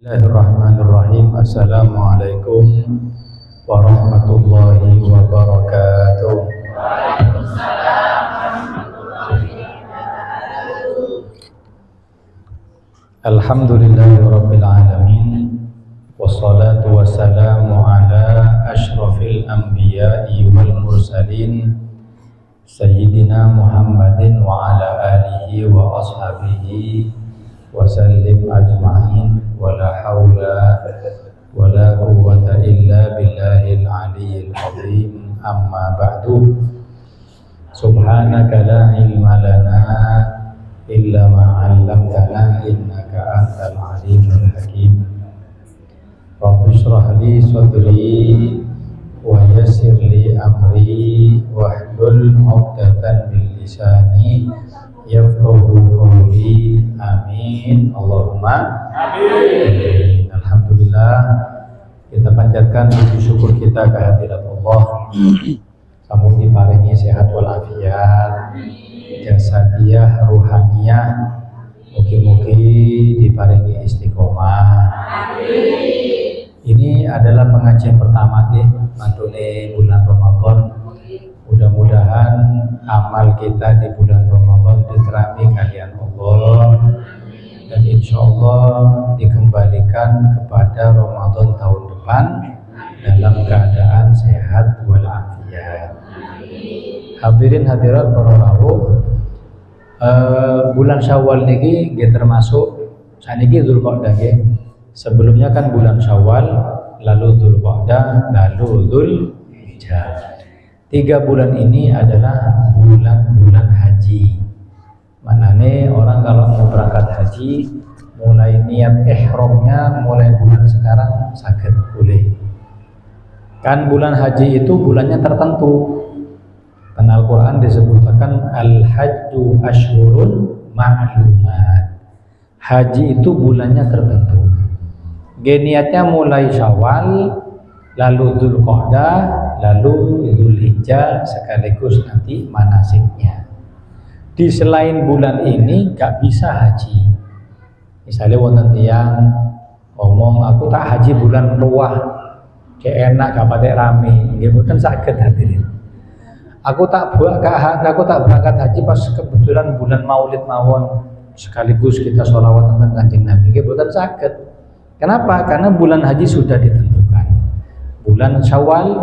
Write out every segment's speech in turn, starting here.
Bismillahirrahmanirrahim. Assalamualaikum warahmatullahi wabarakatuh. Alhamdulillahirabbil alamin. Wassalatu wassalamu ala asyrafil anbiya'i wal mursalin Sayyidina Muhammadin wa ala alihi wa ashabihi wa sallim ajma'in wa la hawla wa la quwwata illa billahil aliyyil azim. Amma ba'du. Subhanaka la ilma lana illa ma 'allamtana innaka antal alimul hakim. Rabbi shrah li sadri wa yassir li amri wahlul 'uqdatam min lisani yafqahu qawli. Amin. Allahumma amin. Alhamdulillah, kita panjatkan puji syukur kita kehadirat Allah. Sampun diparingi sehat walafiat, jasadiyah, ruhaniyah, mugi-mugi diparingi istiqomah. Amin. Ini adalah pengajian pertama nih, mantune bulan Ramadan. Mudah-mudahan amal kita di bulan Ramadan diterami kalian Allah, dan insya Allah dikembalikan kepada Ramadan tahun depan dalam keadaan sehat walafiat. Hadirin hadirat para rawuh, bulan Syawal niki nggih termasuk saniki Dzulqa'dah nggih. Sebelumnya kan bulan Syawal, lalu Dzulqa'dah, lalu Dzulhijjah. 3 bulan ini adalah bulan-bulan haji. Manane orang kalau mau berangkat haji, mulai niat ihramnya mulai bulan sekarang saged boleh. Kan bulan haji itu bulannya tertentu. Karena Al-Quran disebutkan al-hajju ashhurun ma'lumat. Haji itu bulannya tertentu. Niatnya mulai Syawal, lalu Dzulqa'dah, lalu Dzulhijjah, sekaligus nanti manasiknya. Di selain bulan ini gak bisa haji. Misalnya wonten tiyang ngomong, aku tak haji bulan Ruwah, kayak enak gak patek rame, nggih mboten saged hadirin. Aku tak berangkat haji pas kebetulan bulan Maulid mawon, sekaligus kita sholawat tentang Kanjeng Nabi, nggih mboten saged. Kenapa? Karena bulan haji sudah ditentukan. Bulan Syawal,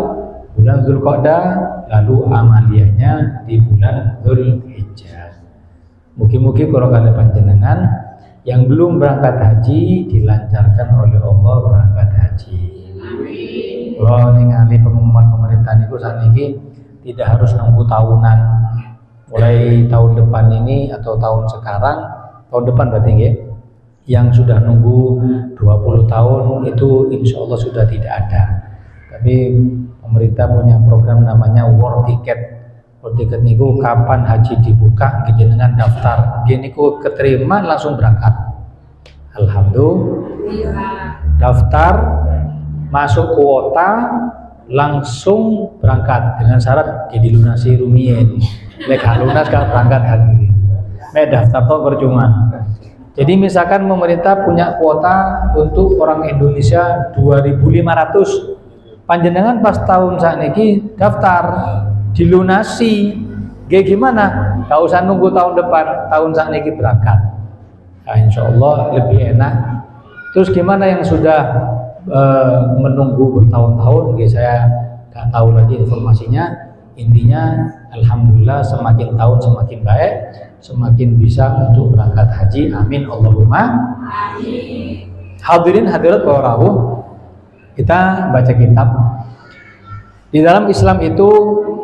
bulan Dzulqa'dah, lalu amaliyahnya di bulan Dzulhijjah. Mugi-mugi kula kalih panjenengan yang belum berangkat haji dilancarkan oleh Allah berangkat haji. Amin. Kula ningali pengumuman pemerintah niku saniki tidak harus nunggu tahunan. Mulai tahun depan ini atau tahun sekarang, tahun depan berarti nggih, yang sudah nunggu 20 tahun itu insya Allah sudah tidak ada. Tapi pemerintah punya program namanya War Ticket. War Ticket niku kapan haji dibuka, jenengan daftar, niku keterima langsung berangkat. Alhamdulillah. Daftar, masuk kuota, langsung berangkat dengan syarat dilunasi rumiyin. Nek lunas gak berangkat hadirin. Nek daftar toh percuma. Jadi misalkan pemerintah punya kuota untuk orang Indonesia 2.500, panjenengan pas tahun sakniki daftar dilunasi, kayak gimana? Gak usah nunggu tahun depan, tahun sakniki berangkat. Nah, insya Allah lebih enak. Terus gimana yang sudah menunggu bertahun-tahun? Saya gak tahu lagi informasinya. Intinya alhamdulillah semakin tahun semakin baik, semakin bisa untuk berangkat haji. Amin Allahumma amin. Hadirin hadirat para rawuh, kita baca kitab. Di dalam Islam itu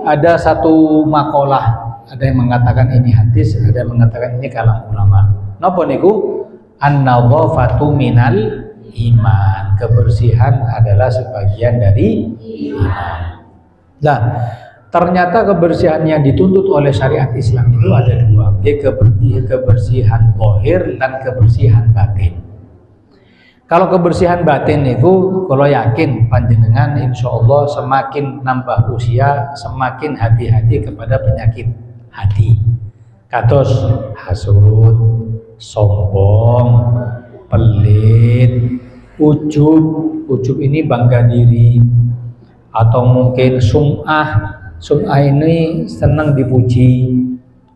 ada satu makalah, ada yang mengatakan ini hadis, ada yang mengatakan ini kalam ulama. Napa niku? An-nadhafatu minal iman. Kebersihan adalah sebagian dari iman. Nah, ternyata kebersihan yang dituntut oleh syariat Islam itu ada 2, kebersihan zahir dan kebersihan batin. Kalau kebersihan batin itu, kalau yakin panjenengan insya Allah semakin nambah usia, semakin hati-hati kepada penyakit hati. Kados hasud, sombong, pelit, ujub. Ujub ini bangga diri, atau mungkin sum'ah. Sum'ah ini senang dipuji.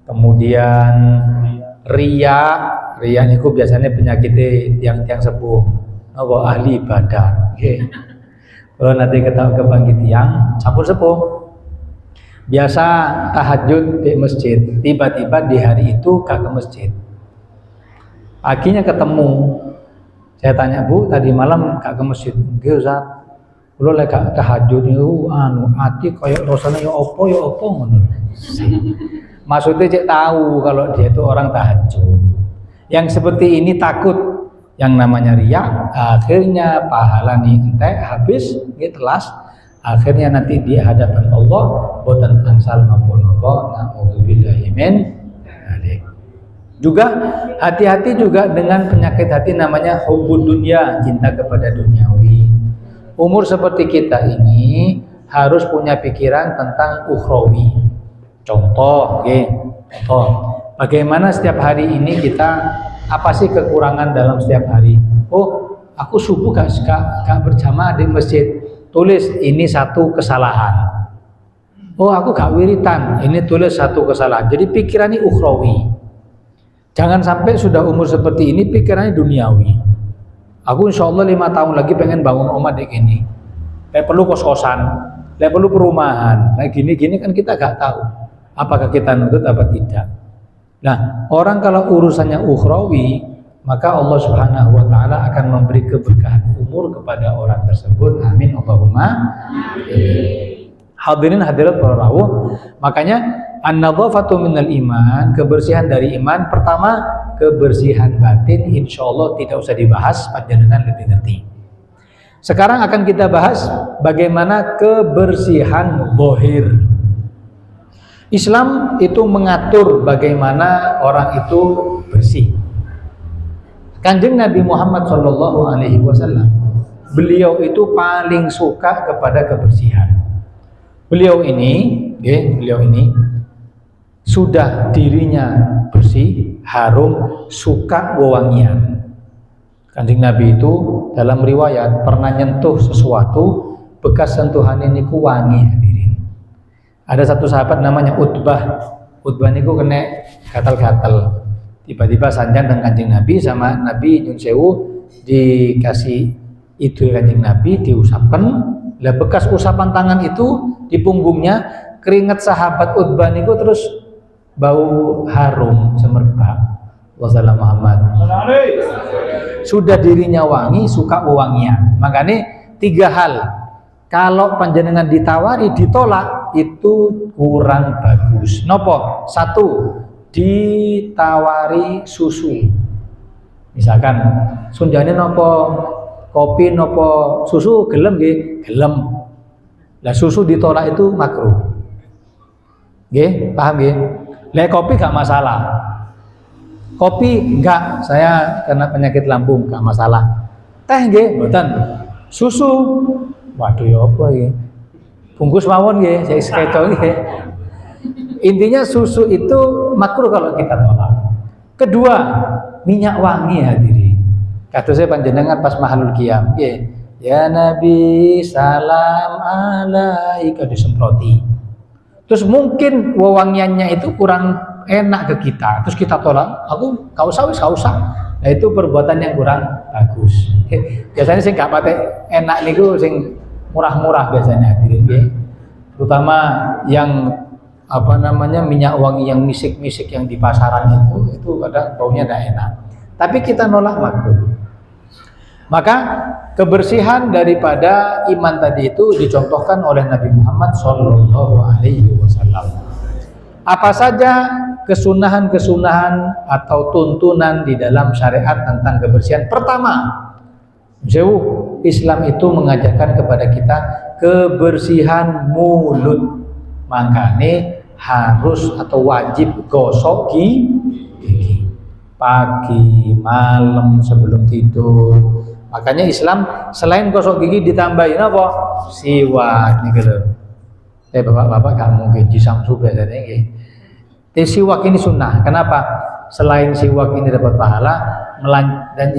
Kemudian riya. Riya niku biasanya penyakit tiang-tiang sepuh, ahli ibadah. Okay. Kalau nanti ketahui kebangkit tiang sampun sepuh, biasa tahajud di masjid, tiba-tiba di hari itu gak ke masjid. Akhirnya ketemu, saya tanya, Bu, tadi malam gak ke masjid? Nggih Ustaz, kula lek gak tahajud niku ati koyo rasane ya apa ngono. Maksudnya cek tahu kalau dia itu orang tahajud. Yang seperti ini takut yang namanya riya, akhirnya pahala nih entek habis telas, akhirnya nanti di hadapan Allah boten angsal maupun Allah. Na'udzubillahi min dzalik. Juga hati-hati juga dengan penyakit hati namanya hubbud dunya, cinta kepada duniawi. Umur seperti kita ini harus punya pikiran tentang ukhrawi. Contoh, bagaimana setiap hari ini kita, apa sih kekurangan dalam setiap hari? Oh, aku subuh gak berjamaah di masjid. Tulis ini satu kesalahan. Oh, aku gak wiritan. Ini tulis satu kesalahan. Jadi pikiran ini ukhrawi. Jangan sampai sudah umur seperti ini pikirannya duniawi. Aku insya Allah 5 tahun lagi pengen bangun omah di ini. Kayak perlu kos-kosan, kayak perlu perumahan. Nah gini-gini kan kita gak tahu apakah kita nutut apa tidak. Nah, orang kalau urusannya ukhrawi, maka Allah Subhanahu wa taala akan memberi keberkahan umur kepada orang tersebut. Amin Allahumma amin. Hadirin hadirat para rawuh, makanya an-nadhafatu minal iman, kebersihan dari iman. Pertama, kebersihan batin, insyaallah tidak usah dibahas, panjenengan lebih ngerti. Sekarang akan kita bahas bagaimana kebersihan zahir. Islam itu mengatur bagaimana orang itu bersih. Kanjeng Nabi Muhammad SAW, beliau itu paling suka kepada kebersihan. Beliau ini sudah dirinya bersih, harum, suka wewangian. Kanjeng Nabi itu dalam riwayat pernah nyentuh sesuatu, bekas sentuhan ini ku wangi. Ada satu sahabat namanya Utbah. Utbah niku kena gatal-gatal. Tiba-tiba sanjan dengan Kanjeng Nabi, sama Nabi nyun sewu dikasih itu Kanjeng Nabi diusapkan. Lah bekas usapan tangan itu di punggungnya, keringat sahabat Utbah niku terus bau harum semerbak. Wasallam Muhammad. Sudah dirinya wangi, suka wewangian. Makanya 3 hal. Kalau panjenengan ditawari ditolak itu kurang bagus. Nopo? 1, ditawari susu. Misalkan sunjane nopo kopi nopo susu, gelem nggih? Gelem. Lah susu ditolak itu makruh. Nggih, paham nggih? Lah kopi gak masalah. Kopi enggak, saya kena penyakit lambung, gak masalah. Teh nggih, mboten. Susu, waduh ya apa iki? Bungkus mawon nggih, saya sekedo nggih. Intinya susu itu makruh kalau kita tolak. Kedua, minyak wangi hadirin. Kados panjenengan pas mahalul qiyam nggih. Ya Nabi salam alaika disemproti. Terus mungkin wewangiannya itu kurang enak ke kita, terus kita tolak, aku gak usah. Nah itu perbuatan yang kurang bagus. Biasanya sing gak pakai enak niku sing murah-murah biasanya hadirin nggih. Terutama yang minyak wangi yang misik-misik yang di pasaran itu kadang baunya tidak enak. Tapi kita nolak makruh. Maka kebersihan daripada iman tadi itu dicontohkan oleh Nabi Muhammad SAW. Apa saja kesunahan-kesunahan atau tuntunan di dalam syariat tentang kebersihan? Pertama, Islam itu mengajarkan kepada kita kebersihan mulut. Makanya harus atau wajib gosok gigi pagi, malam, sebelum tidur. Makanya Islam selain gosok gigi ditambahin apa? Siwak nih gitu. Bapak-bapak gak mungkin jisamsu biasanya nggih. Siwak ini sunnah. Kenapa? Selain siwak ini dapat pahala dan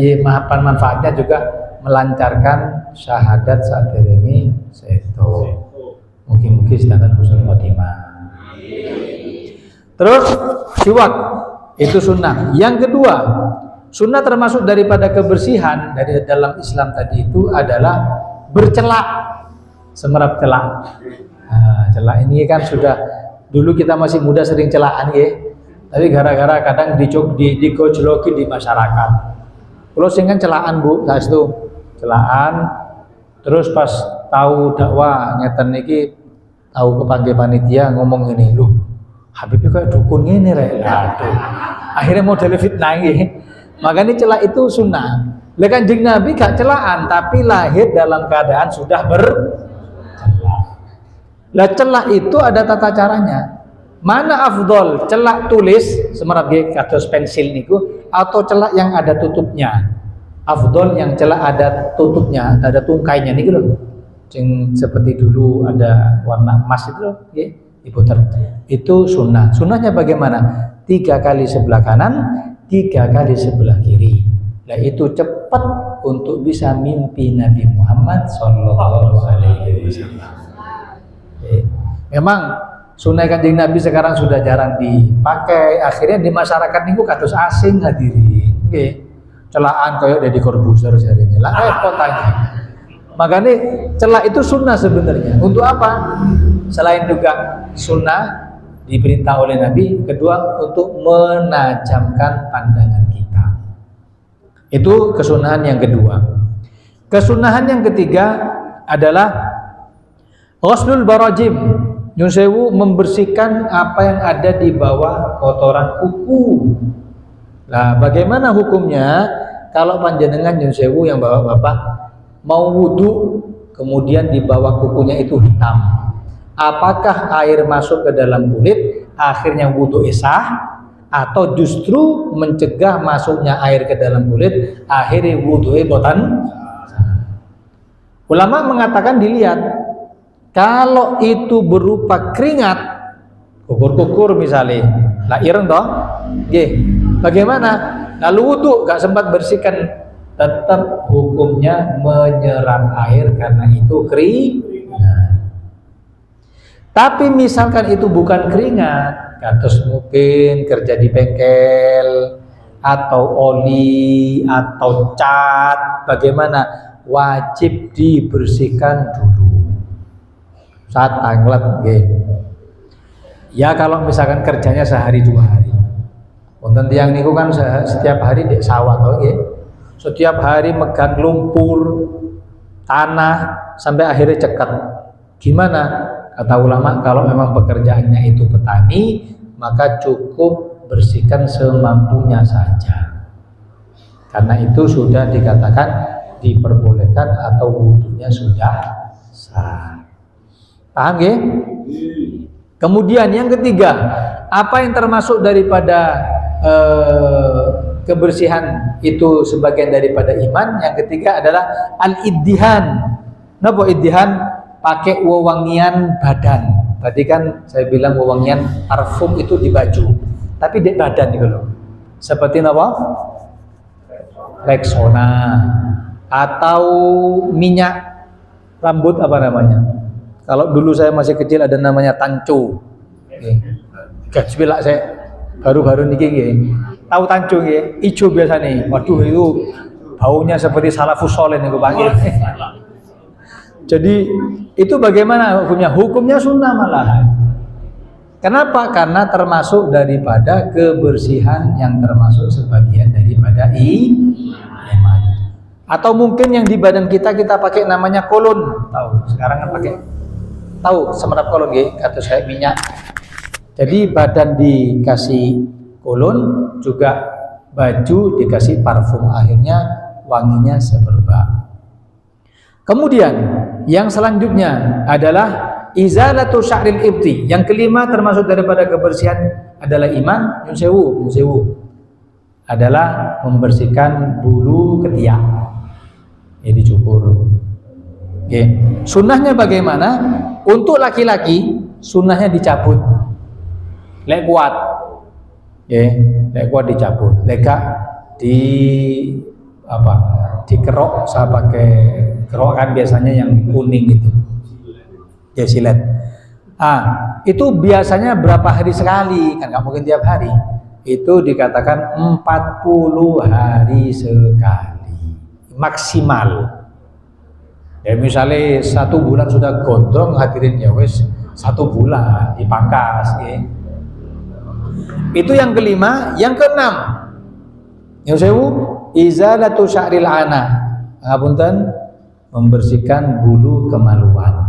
manfaatnya juga melancarkan syahadat saat derenge seto. Mungkin sedangkan husnul khotimah. Terus siwak itu sunnah. Yang kedua, sunnah termasuk daripada kebersihan dari dalam Islam tadi itu adalah bercelak, semerap celak. Nah, celak ini kan sudah dulu kita masih muda sering celaan ya. Tapi gara-gara kadang digojloki di masyarakat. Kalau sing kan celaan Bu, saat itu celaan. Terus pas tahu dakwah ngeten niki tahu kepanggil panitia ngomong ini, "Loh, Habibie kayak dukun ini rek." Aduh. Akhirnya model fitnah nggih. Makanya celak itu sunnah. Lah Kanjeng Nabi gak celaan tapi lahir dalam keadaan sudah bercelak. Lah celak itu ada tata caranya. Mana afdol, celak tulis semerap nggih kados pensil niku atau celak yang ada tutupnya? Afdol yang celak ada tutupnya, ada tungkainya niku lho. Sing seperti dulu ada warna emas itu loh, nggih, diputer. Itu sunnah. Sunnahnya bagaimana? 3 kali sebelah kanan, 3 kali sebelah kiri. Nah itu cepat untuk bisa mimpi Nabi Muhammad Sallallahu Alaihi Wasallam. Memang sunnah Kanjeng Nabi sekarang sudah jarang dipakai. Akhirnya di masyarakat niku kados asing hadirin. Nggih. Celaan kayak Deddy Corbuzier hari ini. Lah kotanya. Makanya celak itu sunnah sebenarnya. Untuk apa? Selain juga sunnah diperintah oleh Nabi, kedua untuk menajamkan pandangan kita. Itu kesunahan yang kedua. Kesunahan yang ketiga adalah ghuslul barajim. Nyun sewu membersihkan apa yang ada di bawah kotoran kuku. Nah, bagaimana hukumnya kalau panjenengan nyun sewu yang bapak-bapak mau wudhu kemudian di bawah kukunya itu hitam? Apakah air masuk ke dalam kulit akhirnya wudhu sah, atau justru mencegah masuknya air ke dalam kulit akhirnya wudhu botan? Ulama mengatakan dilihat kalau itu berupa keringat, kukur-kukur misalnya, lah ireng toh, bagaimana? Lalu wudhu gak sempat bersihkan, tetap hukumnya menyerap air karena itu keringat. Tapi misalkan itu bukan keringat, kados mungkin kerja di bengkel atau oli atau cat, bagaimana? Wajib dibersihkan dulu saat tanglet. Ya kalau misalkan kerjanya sehari 2 hari. Wonten tiyang niku kan setiap hari di sawah toh nggih. Setiap hari megang lumpur, tanah sampai akhirnya cekat. Gimana? Kata ulama kalau memang pekerjaannya itu petani, maka cukup bersihkan semampunya saja. Karena itu sudah dikatakan diperbolehkan atau wudhunya sudah sah. Paham ya? Kemudian yang ketiga, apa yang termasuk daripada kebersihan itu sebagian daripada iman? Yang ketiga adalah al-iddihan. Napa iddihan? Pakai wewangian badan. Tadi kan saya bilang wewangian parfum itu di baju, tapi di badan itu loh. Seperti apa? Rexona atau minyak rambut apa namanya? Kalau dulu saya masih kecil ada namanya tanco. Gajbilak saya baru-baru niki nggih. Tahu tanco nggih? Ijo biasanya. Waduh itu baunya seperti salafus soleh niku Pak. Jadi itu bagaimana hukumnya? Hukumnya sunnah malahan. Kenapa? Karena termasuk daripada kebersihan yang termasuk sebagian daripada iman. Atau mungkin yang di badan kita pakai namanya kolon. Tahu? Sekarang kan pakai. Tahu semerap kolon nggih, kata saya minyak. Jadi badan dikasih kolon, juga baju dikasih parfum, akhirnya wanginya semerbak. Kemudian yang selanjutnya adalah izalatu sya'ril ibti. Yang kelima termasuk daripada kebersihan adalah iman, nyun sewu adalah membersihkan bulu ketiak. Ini dicukur. Oke. Sunnahnya bagaimana? Untuk laki-laki sunnahnya dicabut. Lek kuat. Lek kuat dicabut. Lek di apa dikerok, saya pakai kerok kan biasanya yang kuning itu ya, silet. Itu biasanya berapa hari sekali, kan nggak mungkin tiap hari. Itu dikatakan 40 hari sekali maksimal. Ya misalnya 1 bulan sudah gondrong, hadirin ya wes 1 bulan dipangkas ya. Itu yang kelima. Yang keenam, yang sewu izalatu sya'ril ana, ngapunten, membersihkan bulu kemaluan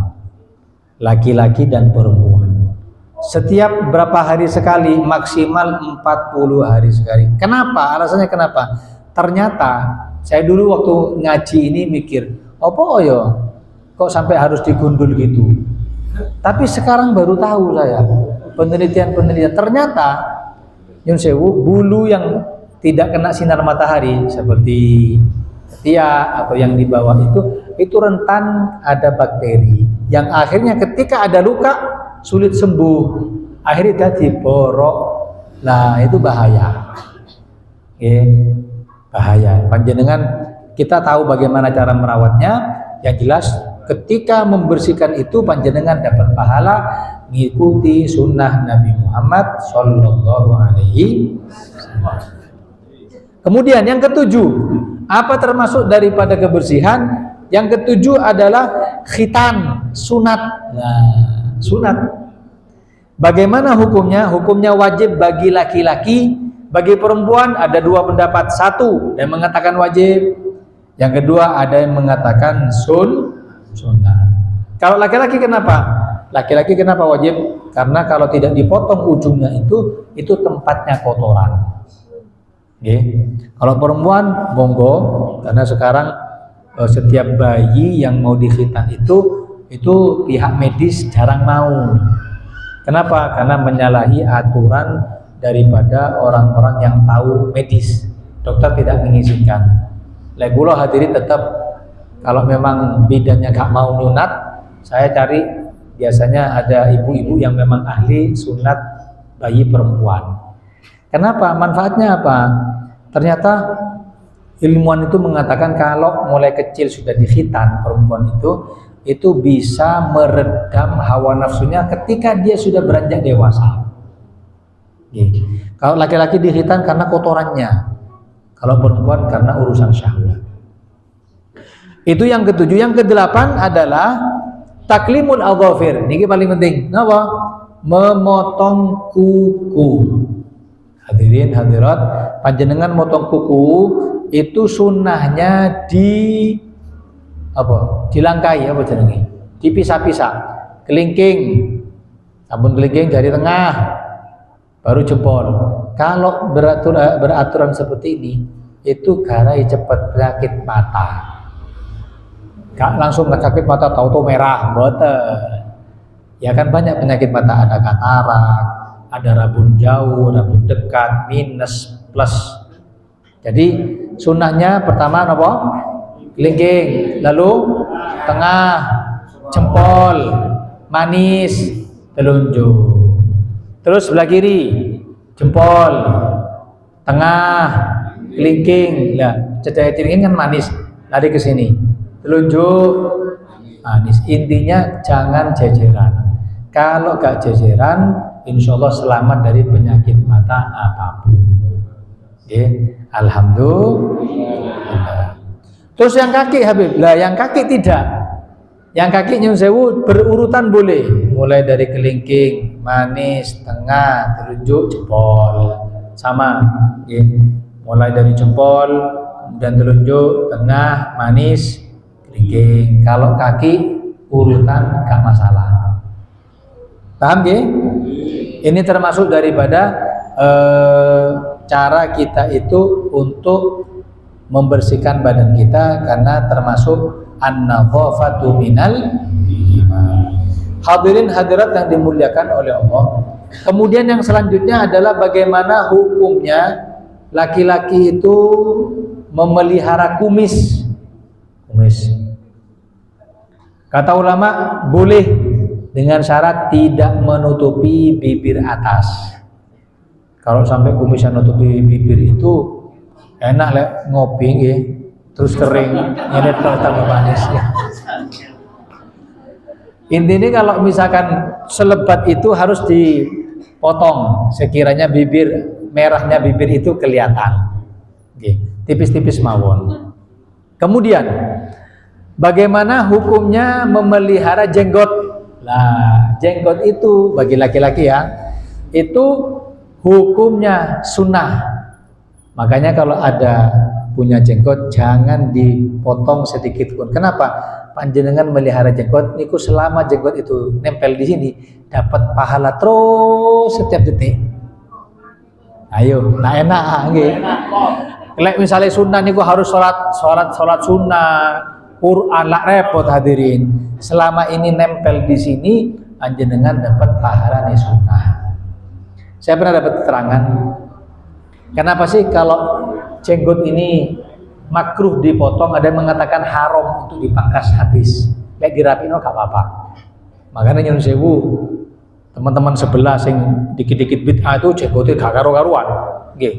laki-laki dan perempuan. Setiap berapa hari sekali, maksimal 40 hari sekali. Kenapa? Alasannya kenapa? Ternyata saya dulu waktu ngaji ini mikir, apa ya kok sampai harus digundul gitu. Tapi sekarang baru tahu saya, penelitian ternyata nyun sewu, bulu yang tidak kena sinar matahari seperti ketiak atau yang di bawah itu rentan ada bakteri yang akhirnya ketika ada luka sulit sembuh, akhirnya jadi borok. Nah itu bahaya. Bahaya. Panjenengan kita tahu bagaimana cara merawatnya. Yang jelas ketika membersihkan itu panjenengan dapat pahala mengikuti sunnah Nabi Muhammad Sallallahu Alaihi Wasallam. Kemudian yang ketujuh, apa termasuk daripada kebersihan? Yang ketujuh adalah khitan, sunat. Nah, sunat. Bagaimana hukumnya? Hukumnya wajib bagi laki-laki, bagi perempuan ada 2 pendapat. Satu yang mengatakan wajib, yang kedua ada yang mengatakan sunnah. Kalau laki-laki kenapa? Laki-laki kenapa wajib? Karena kalau tidak dipotong ujungnya itu tempatnya kotoran. Kalau perempuan monggo, karena sekarang setiap bayi yang mau dikhitan itu pihak medis jarang mau. Kenapa? Karena menyalahi aturan daripada orang-orang yang tahu medis. Dokter tidak mengizinkan. Kula hadirin tetap, kalau memang bidannya gak mau nyunat, saya cari biasanya ada ibu-ibu yang memang ahli sunat bayi perempuan. Kenapa? Manfaatnya apa? Ternyata ilmuwan itu mengatakan kalau mulai kecil sudah dikhitan perempuan itu bisa meredam hawa nafsunya ketika dia sudah beranjak dewasa. Kalau laki-laki dikhitan karena kotorannya, kalau perempuan karena urusan syahwat. Itu yang ketujuh. Yang kedelapan adalah taklimul adhafir. Ini paling penting. Apa? Memotong kuku. Hadirin hadirat, panjenengan motong kuku itu sunnahnya dilangkai apa jenenge? Dipisah-pisah. Kelingking. Sampun kelingking dari tengah baru jempol. Kalau beraturan seperti ini itu garai cepat penyakit mata. Gak langsung sakit mata tahu-tahu merah, boten. Ya kan banyak penyakit mata, ada katarak, ada rabun jauh, rabun dekat, minus, plus. Jadi sunnahnya pertama apa? Kelingking, lalu tengah, jempol, manis, telunjuk. Terus sebelah kiri, jempol, tengah, kelingking. Lah, cedera kelingking kan manis, lari ke sini. Telunjuk, manis. Intinya jangan jejeran. Kalau gak jejeran, insya Allah selamat dari penyakit mata apapun. Alhamdulillah. Terus yang kaki Habib, lah yang kaki tidak. Yang kaki nyun sewu berurutan boleh, mulai dari kelingking, manis, tengah, telunjuk, jempol, sama. Mulai dari jempol dan telunjuk, tengah, manis, kelingking. Kalau kaki urutan gak masalah. Paham ya? Ini termasuk daripada cara kita itu untuk membersihkan badan kita, karena termasuk an-nadhafatu minal iman. Hadirin hadirat yang dimuliakan oleh Allah. Kemudian yang selanjutnya adalah bagaimana hukumnya laki-laki itu memelihara kumis. Kata ulama boleh dengan syarat tidak menutupi bibir atas. Kalau sampai kumisnya nutupi bibir itu enak ngopi nggih. terus kering, ini tambah manis ya. Intinya kalau misalkan selebat itu harus dipotong, sekiranya bibir merahnya bibir itu kelihatan, tipis-tipis mawon. Kemudian bagaimana hukumnya memelihara jenggot? Nah, jenggot itu bagi laki-laki ya, itu hukumnya sunnah. Makanya kalau ada punya jenggot jangan dipotong sedikit pun. Kenapa? Panjenengan melihara jenggot niku selama jenggot itu nempel di sini dapat pahala terus setiap detik. Ayo, nah enak nggih. Lek misalnya sunnah niku harus sholat sunnah, Quran lah repot hadirin. Selama ini nempel di sini panjenengan dapat pahala nih sunnah. Saya pernah dapat keterangan. Kenapa sih kalau jenggot ini makruh dipotong, ada yang mengatakan haram untuk dipangkas habis. Lek dirapiin gak apa-apa. Makanya nyuwun sewu, teman-teman sebelah sing dikit-dikit bid'ah itu jenggotnya gak karu-karuan. Nggih.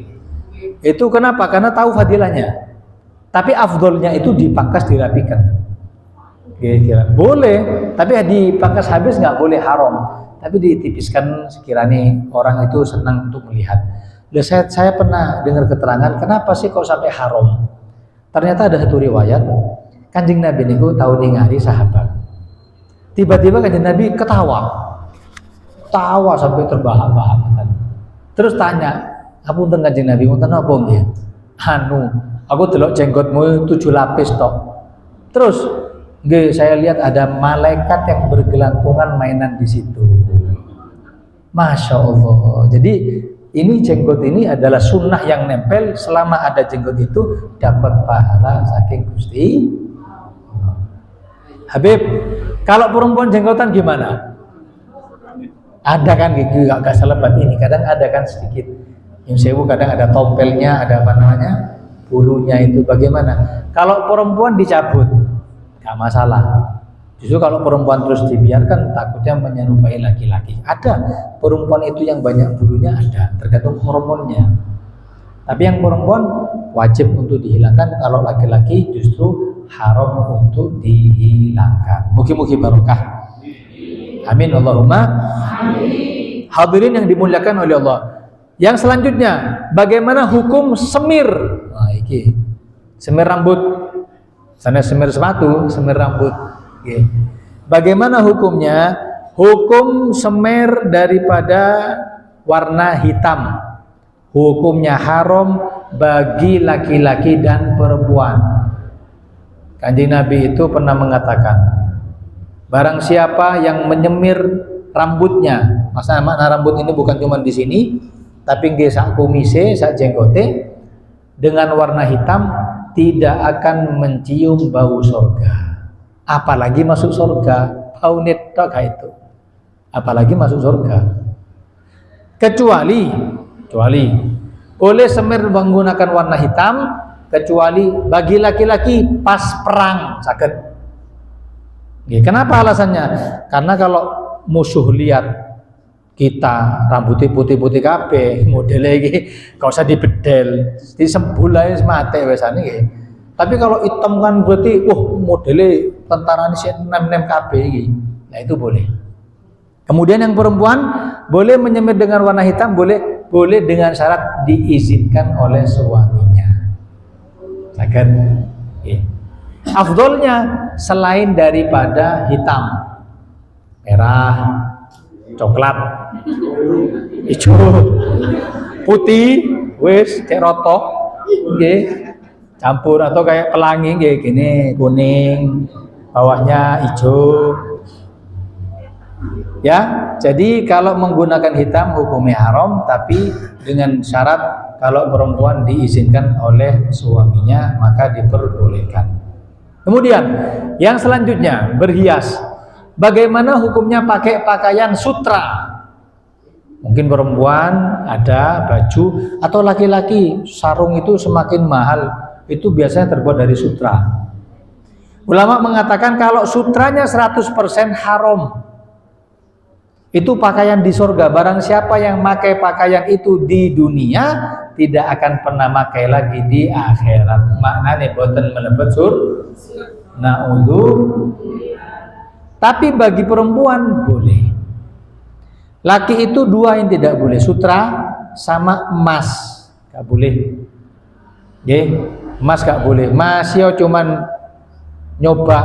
Itu kenapa? Karena tahu fadilahnya. Tapi afdolnya itu dipangkas dirapikan. Nggih, boleh, tapi dipangkas habis nggak boleh haram. Tapi ditipiskan sekiranya orang itu senang untuk melihat. Saya pernah dengar keterangan, kenapa sih kok sampai haram? Ternyata ada satu riwayat, Kanjeng Nabi niku tahu ningali sahabat. Tiba-tiba Kanjeng Nabi ketawa sampai terbahak-bahak. Terus tanya, "Apunten Kanjeng Nabi, wonten apa nggih?" Aku delok jenggotmu 7 lapis tok. Terus, nggih saya lihat ada malaikat yang bergelantungan mainan di situ. Masya Allah. Jadi ini jenggot ini adalah sunnah yang nempel. Selama ada jenggot itu dapat pahala saking Gusti. Habib, kalau perempuan jenggotan gimana? Ada kan gitu, gak selebat ini. Kadang ada kan sedikit. Yang sewu kadang ada tompelnya, ada apa namanya, bulunya itu. Bagaimana? Kalau perempuan dicabut, gak masalah. Justru kalau perempuan terus dibiarkan takutnya menyerupai laki-laki. Ada perempuan itu yang banyak bulunya, ada, tergantung hormonnya. Tapi yang perempuan wajib untuk dihilangkan, kalau laki-laki justru haram untuk dihilangkan. Mugi-mugi barokah. Amin Allahumma. Amin. Hadirin yang dimuliakan oleh Allah. Yang selanjutnya, bagaimana hukum semir? Nah, iki semir rambut. Sana semir sepatu, semir rambut. Bagaimana hukumnya? Hukum semir daripada warna hitam, hukumnya haram bagi laki-laki dan perempuan. Kanjeng Nabi itu pernah mengatakan, barang siapa yang menyemir rambutnya, makna rambut ini bukan cuma di sini, tapi nggih sak kumise, sak jenggote, dengan warna hitam, tidak akan mencium bau surga. Apalagi masuk surga, bau netok itu. Apalagi masuk surga. Kecuali boleh semir menggunakan warna hitam, kecuali bagi laki-laki pas perang sakit. Kenapa alasannya? Karena kalau musuh lihat kita rambutnya putih-putih kabeh, modelnya iki gak usah dibedel, disembul ae mate wesane nggih. Tapi kalau hitam kan berarti modelnya tentara ini nem-nem kabeh iki. Nah itu boleh. Kemudian yang perempuan boleh menyemir dengan warna hitam, boleh dengan syarat diizinkan oleh suaminya. Saged. Afdolnya selain daripada hitam, merah, coklat, hijau, putih, wis kayak rotok, campur atau kayak pelangi kayak gini, kuning, bawahnya hijau. Ya, jadi kalau menggunakan hitam hukumnya haram, tapi dengan syarat kalau perempuan diizinkan oleh suaminya maka diperbolehkan. Kemudian yang selanjutnya berhias. Bagaimana hukumnya pakai pakaian sutra? Mungkin perempuan ada baju, atau laki-laki sarung itu semakin mahal, itu biasanya terbuat dari sutra. Ulama mengatakan kalau sutranya 100% haram. Itu pakaian di surga. Barang siapa yang pakai pakaian itu di dunia, tidak akan pernah pakai lagi di akhirat. Maknanya boten melebet Tapi bagi perempuan boleh. Laki itu dua yang tidak boleh, sutra sama emas, gak boleh. Emas gak boleh. Mas yo cuman nyoba,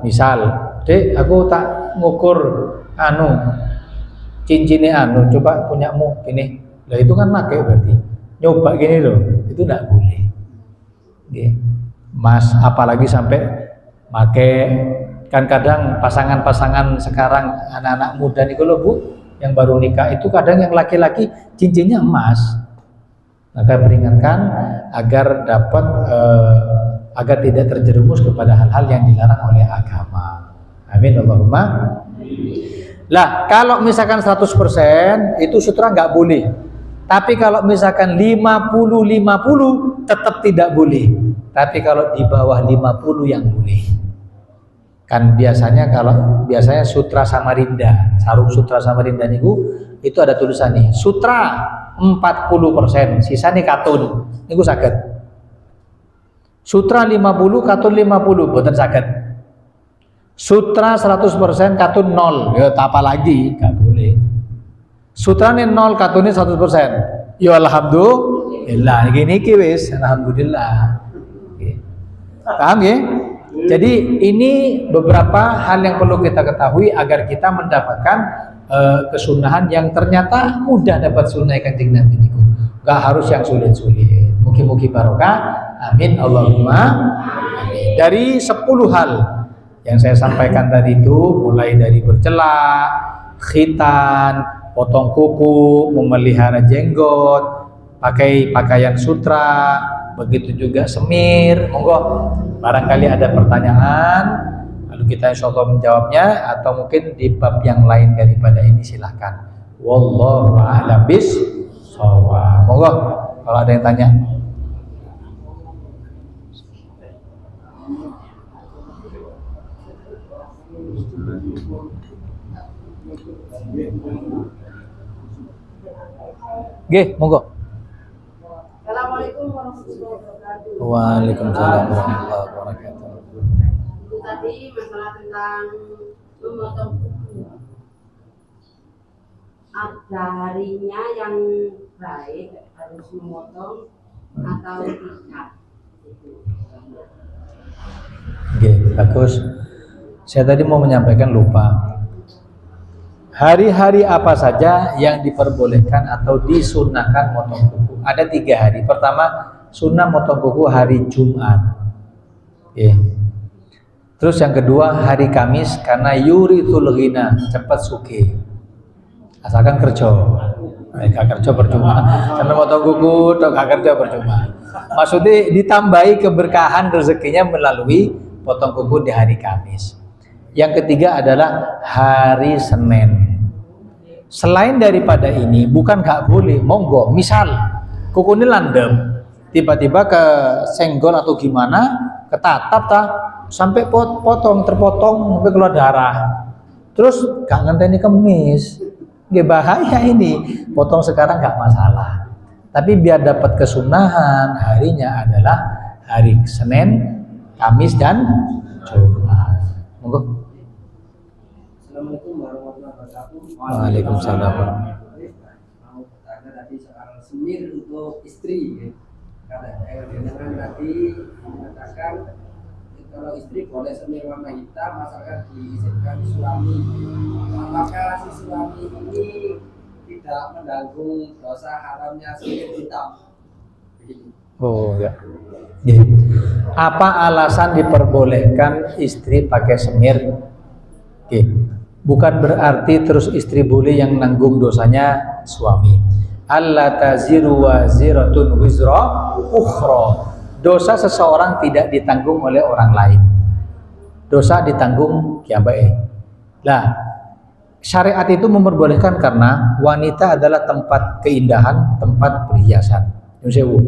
misal, dek aku tak ngukur cincinnya coba punyamu gini. Lah itu kan pakai berarti. Nyoba gini loh, itu enggak boleh. Mas, apalagi sampai pakai, kan kadang pasangan-pasangan sekarang anak-anak muda nih kalau Bu yang baru nikah itu kadang yang laki-laki cincinnya emas. Maka peringatkan agar dapat agar tidak terjerumus kepada hal-hal yang dilarang oleh agama. Amin Allahumma. Lah kalau misalkan 100% itu sutra nggak boleh. Tapi kalau misalkan 50-50 tetap tidak boleh. Tapi kalau di bawah 50 yang boleh. Kan biasanya sutra Samarinda, sarung sutra Samarinda itu ada tulisan nih, sutra 40%, sisanya katun. Niku saged. Sutra 50, katun 50, boten saged. Sutra 100%, katun 0. Ya apa lagi? Enggak boleh. Sutrane 0, katunnya 100%. Ya alhamdulillah. Gini wis, alhamdulillah. Paham ya? Jadi ini beberapa hal yang perlu kita ketahui agar kita mendapatkan kesunahan yang ternyata mudah dapat sunnah Kanjeng Nabi niku. Enggak harus yang sulit-sulit. Mugi-mugi barokah. Amin Allahumma. Amin. Dari 10 hal yang saya sampaikan tadi itu, mulai dari bercelak, khitan, potong kuku, memelihara jenggot, pakai pakaian sutra, begitu juga semir. Monggo barangkali ada pertanyaan, lalu kita insyaallah menjawabnya, atau mungkin di bab yang lain daripada ini silahkan. Wallahu a'lam bishawab. Monggo kalau ada yang tanya. Monggo. Assalamualaikum warahmatullahi wabarakatuh. Waalaikumsalam warahmatullahi wabarakatuh. Itu tadi masalah tentang memotong kuku. Ada harinya yang baik harus memotong atau tidak? Bagus. Saya tadi mau menyampaikan lupa. Hari-hari apa saja yang diperbolehkan atau disunahkan motong kuku? Ada 3 hari. Pertama, sunnah motong kuku hari Jumat. Terus yang kedua hari Kamis, karena yurithul ghina, cepat sugih. Asalkan kerja. Gak kerja percuma. Sampai motong kuku, gak kerja percuma. Maksudnya ditambahi keberkahan rezekinya melalui potong kuku di hari Kamis. Yang ketiga adalah hari Senin. Selain daripada ini, bukan gak boleh, monggo. Misal kuku ini landem, tiba-tiba ke senggol atau gimana, ketatap sampai terpotong sampai keluar darah. Terus gak ngenteni kemis, bahaya ini. Potong sekarang gak masalah. Tapi biar dapat kesunahan, harinya adalah hari Senin, Kamis dan Jumat. Monggo. Assalamualaikum warahmatullahi wabarakatuh. Waalaikumsalam. Mau bertanya tadi soal semir untuk istri. Karena tadi mengatakan kalau istri boleh semir warna hitam asalkan diizinkan suami. Apakah si suami ini tidak menanggung dosa haramnya semir hitam? Oh ya. Apa alasan diperbolehkan istri pakai semir? Bukan berarti terus istri boleh yang nanggung dosanya suami. Alla taziru waziratun wizra ukhra. Dosa seseorang tidak ditanggung oleh orang lain. Dosa ditanggung kiambae. Lah, syariat itu memperbolehkan karena wanita adalah tempat keindahan, tempat perhiasan. Nyun sewu.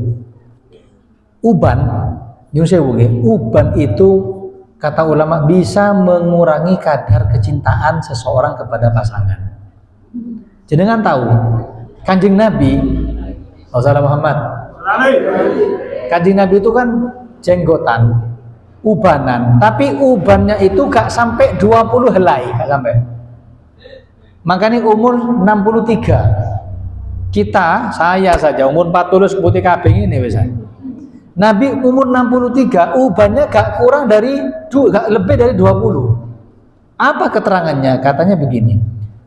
Uban itu kata ulama bisa mengurangi kadar kecintaan seseorang kepada pasangan. Jenengan tahu, Kanjeng Nabi Rasulullah Muhammad, Kanjeng Nabi itu kan jenggotan, ubanan, tapi ubannya itu gak sampai 20 helai, gak sampai. Makanya umur 63. Saya saja umur 40 putih kabing ini biasanya. Nabi umur 63, ubannya gak kurang dari gak lebih dari 20. Apa keterangannya? Katanya begini.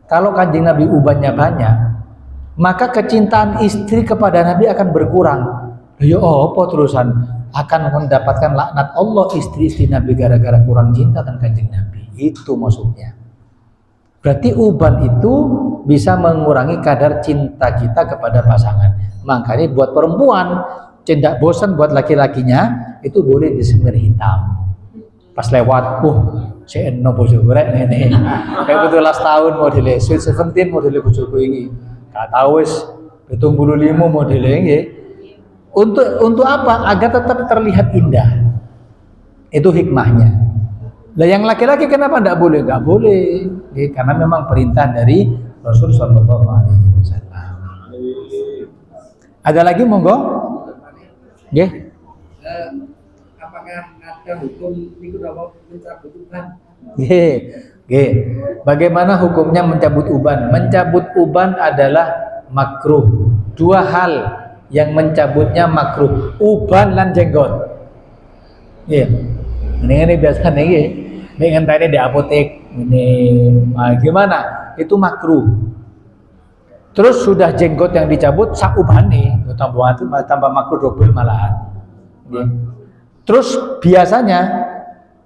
Kalau Kanjeng Nabi ubannya banyak, maka kecintaan istri kepada Nabi akan berkurang. Ya apa terusan? Akan mendapatkan laknat Allah istri-istri Nabi gara-gara kurang cinta dengan Kanjeng Nabi. Itu maksudnya. Berarti uban itu bisa mengurangi kadar cinta kita kepada pasangan. Makanya buat perempuan, tidak bosan buat laki-lakinya, itu boleh disemir hitam. Pas lewat, si eno bojoku rek ngene. Kayak 17 tahun modelnya, Sweet 17 modelnya bojoku ini. Gak tahu wis 75 modelnya ini. Untuk apa? Agar tetap terlihat indah. Itu hikmahnya. Lah yang laki-laki kenapa tidak boleh? Enggak boleh. Karena memang perintah dari Rasul sallallahu alaihi wasallam. Ada lagi monggo? Nggih. Apakah ada hukum niku napa mencabut uban? Nggih. Bagaimana hukumnya mencabut uban? Mencabut uban adalah makruh. Dua hal yang mencabutnya makruh, uban lan jenggot. Nggih. Ini biasa nih. Dengan tadi di apotek ini gimana? Itu makruh. Terus sudah jenggot yang dicabut sakubane, tambah makruh double malahan. Terus biasanya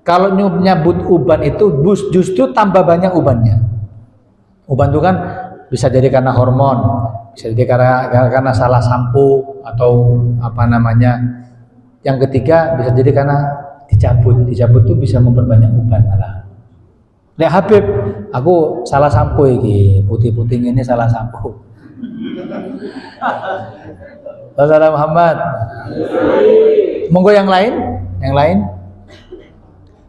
kalau nyabut uban itu justru tambah banyak ubannya. Uban itu kan bisa jadi karena hormon, bisa jadi karena salah sampo atau apa namanya. Yang ketiga bisa jadi karena dicabut itu bisa memperbanyak uban malah. Nek Habib, aku salah sampo iki, putih-putih ini salah sampo. Rasulullah Muhammad. Monggo yang lain.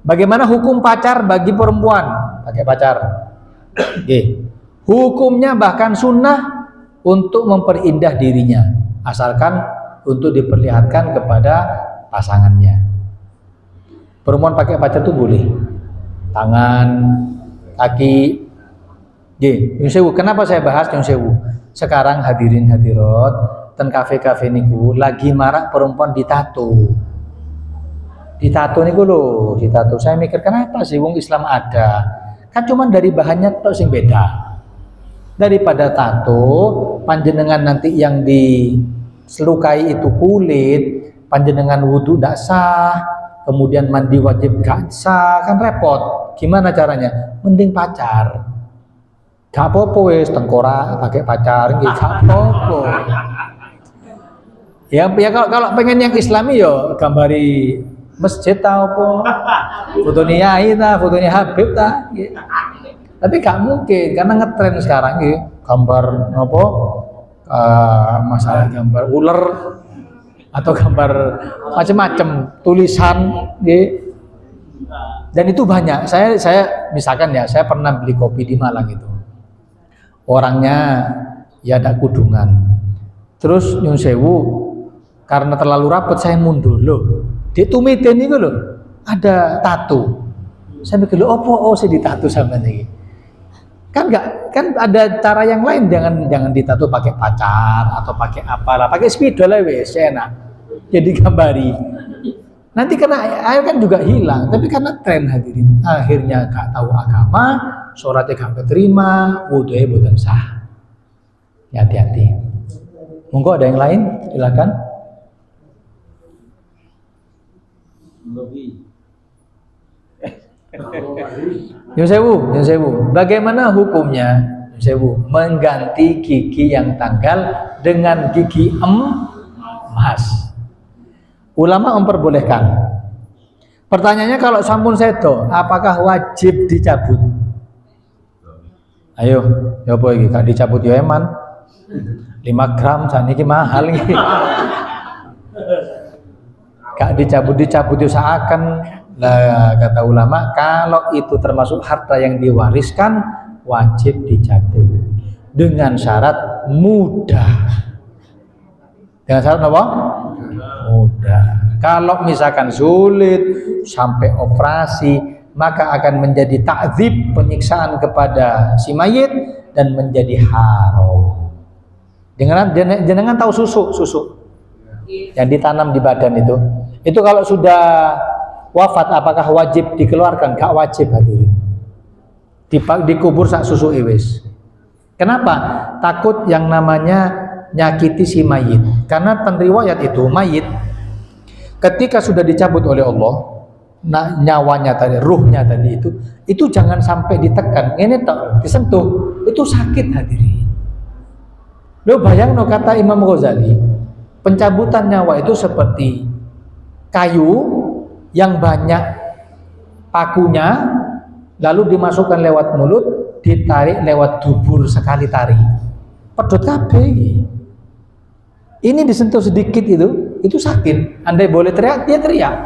Bagaimana hukum pacar bagi perempuan? Pakai pacar. Hukumnya bahkan sunnah untuk memperindah dirinya, asalkan untuk diperlihatkan kepada pasangannya. Perempuan pakai pacar itu boleh, tangan, kaki. Nyun sewu. Kenapa saya bahas nyun sewu? Sekarang hadirin hadirat, ten kafe-kafe niku lagi marak perempuan ditato. Ditato niku loh, ditato. Saya mikir kenapa sih wong Islam ada? Kan cuman dari bahannya tok sing beda. Daripada tato, panjenengan nanti yang diselukai itu kulit, panjenengan wudu ndak sah. Kemudian mandi wajib gak sah, kan repot. Gimana caranya? Mending pacar. Gak apa-apa wis tengkorak pakai pacar, gak apa-apa. Ya kalau pengen yang Islami yo gambari masjid ta apa. Fotone yai ta, fotone Habib ta. Tapi gak mungkin karena ngetren sekarang nggih. Gambar apa? Masalah gambar ular atau gambar macam-macam tulisan gitu. Dan itu banyak. Saya misalkan ya, saya pernah beli kopi di Malang itu. Orangnya ya ada kudungan. Terus nyun sewu karena terlalu rapat saya mundur loh. Dia tumiten itu loh. Ada tato. Saya mikir loh, saya ditato sama nih. Kan ada cara yang lain, jangan ditato pakai pacar atau pakai apalah, pakai spidol lah wes enak jadi gambari. Nanti karena air kan juga hilang, tapi karena tren hadirin akhirnya gak tahu agama, sholatnya gak keterima, wudunya boten sah. Hati-hati. Monggo ada yang lain, silakan. Nyun sewu. Bagaimana hukumnya? Nyun sewu, mengganti gigi yang tanggal dengan gigi emas. Ulama memperbolehkan. Pertanyaannya kalau sampun sedo, apakah wajib dicabut? Ayo, ya apa iki? Gak dicabut ya eman. 5 gram saniki mahal iki. Gak dicabut itu seakan. Lah kata ulama, kalau itu termasuk harta yang diwariskan, wajib dicabut. dengan syarat mudah. Dengan syarat apa? Mudah. Kalau misalkan sulit sampai operasi, maka akan menjadi ta'dzib, penyiksaan kepada si mayit dan menjadi haram. Jenengan tahu susu yang ditanam di badan itu kalau sudah wafat apakah wajib dikeluarkan? Gak wajib, hadirin. Dikubur sak susu iwis. Kenapa? Takut yang namanya nyakiti si mayit. Karena penriwayat itu mayit ketika sudah dicabut oleh Allah, nyawanya tadi, ruhnya tadi itu jangan sampai ditekan. Ini tak disentuh, itu sakit, hadirin. Lo bayang no, kata Imam Ghazali, pencabutan nyawa itu seperti kayu yang banyak pakunya, lalu dimasukkan lewat mulut, ditarik lewat dubur sekali tarik. Pedot kabeh. Ini disentuh sedikit itu sakit. Andai boleh teriak, dia teriak.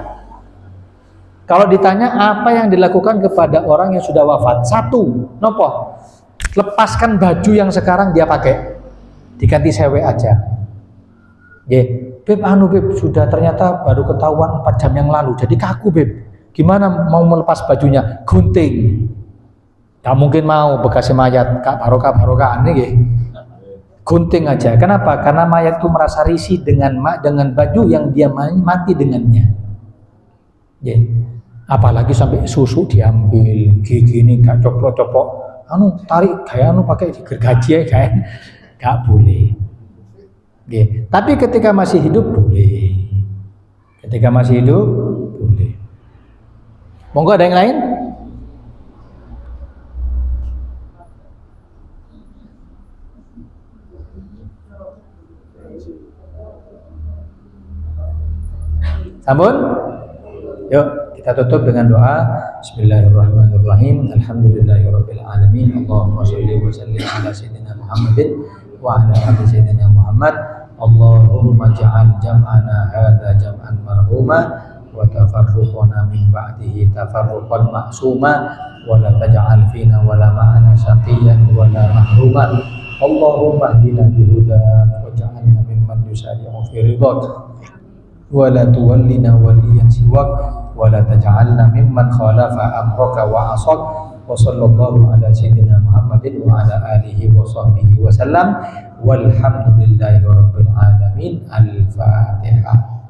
Kalau ditanya apa yang dilakukan kepada orang yang sudah wafat, satu, nopo, lepaskan baju yang sekarang dia pakai, diganti sewe aja. Beb, beb, sudah ternyata baru ketahuan 4 jam yang lalu, jadi kaku, beb. Gimana mau melepas bajunya? Gunting. Gak mungkin mau bekasnya mayat, kak barokah ini, gunting aja. Kenapa? Karena mayat itu merasa risih dengan baju yang dia mati dengannya. Apalagi sampai susu diambil, gigi ini gak coplok-coplok, tarik kayak pakai gergaji ya, kayak gak boleh. Tapi ketika masih hidup boleh. Ketika masih hidup boleh. Monggo ada yang lain? Sampun? Yuk kita tutup dengan doa. Bismillahirrahmanirrahim. Alhamdulillahirabbil alamin. Allahumma shalli wa sallim ala sayyidina Muhammadin wa ala ali sayyidina Muhammad. Allahumma ja'al jam'ana hadza jam'an marhuma wa tafarruqana min ba'dihi tafarruqan ma'suma wa la taj'al fina wa la ma'ana shaqiyyan wa la mahruma. Allahumma hdina bihudak wa ja'alna mimman yusari'u fi ridhak wa la tuwallina waliyan siwak wa la taj'alna mimman khalafa amraka wa asak. Wa sallallahu ala sayyidina Muhammadin wa ala alihi wa sahbihi wa sallam walhamdulillahi rabbil alamin. Al-Fatihah.